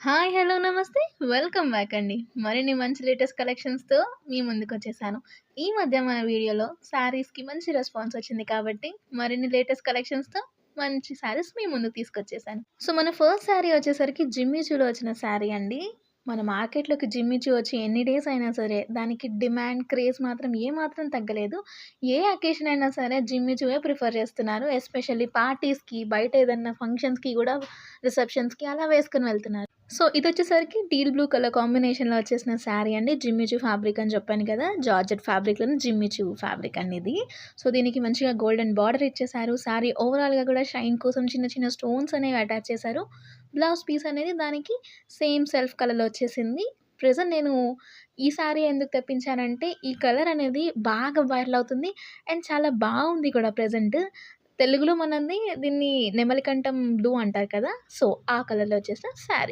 Hi! Hello! నమస్తే. Welcome back అండి. మరిన్ని మంచి లేటెస్ట్ కలెక్షన్స్‌తో మీ ముందుకొచ్చేసాను. ఈ మధ్య మన వీడియోలో శారీస్‌కి మంచి రెస్పాన్స్ వచ్చింది కాబట్టి, మరిన్ని లేటెస్ట్ కలెక్షన్స్‌తో మంచి శారీస్ మీ ముందుకు తీసుకొచ్చేసాను. సో, మన ఫస్ట్ శారీ వచ్చేసరికి జిమ్మి చూలో వచ్చిన శారీ అండి. మన మార్కెట్‌లోకి జిమ్మి చూ వచ్చి ఎన్ని డేస్ అయినా సరే, దానికి డిమాండ్, క్రేజ్ మాత్రం ఏమాత్రం తగ్గలేదు. ఏ అకేషన్ అయినా సరే జిమ్మి చూవే ప్రిఫర్ చేస్తున్నారు. ఎస్పెషల్లీ పార్టీస్‌కి, బయట ఏదన్నా ఫంక్షన్స్‌కి గూడా రిసెప్షన్స్‌కి అలా వేసుకొని వెళ్తున్నారు. సో, ఇదొచ్చేసరికి టీల్ బ్లూ కలర్ కాంబినేషన్‌లో వచ్చేసిన శారీ అండి. జిమ్మిచూ ఫ్యాబ్రిక్ అని చెప్పాను కదా! జార్జెట్ ఫ్యాబ్రిక్‌లోనే జిమ్మిచూ ఫ్యాబ్రిక్ అండి ఇది. సో, దీనికి మంచిగా గోల్డెన్ బార్డర్ ఇచ్చేసారు. శారీ ఓవరాల్‌గా కూడా షైన్ కోసం చిన్న చిన్న స్టోన్స్ అనేవి అటాచ్ చేశారు. బ్లౌజ్ పీస్ అనేది దానికి సేమ్ సెల్ఫ్ కలర్‌లో వచ్చేసింది. ప్రెజెంట్ నేను ఈ శారీ ఎందుకు తెప్పించానంటే, ఈ కలర్ అనేది బాగా వైరల్ అవుతుంది. అండ్ చాలా బావుంది కూడా ప్రెజెంట్. తెలుగులో మనది దీన్ని నెమలికంఠం బ్లూ అంటారు కదా! సో, ఆ కలర్‌లో వచ్చేసిన శారీ.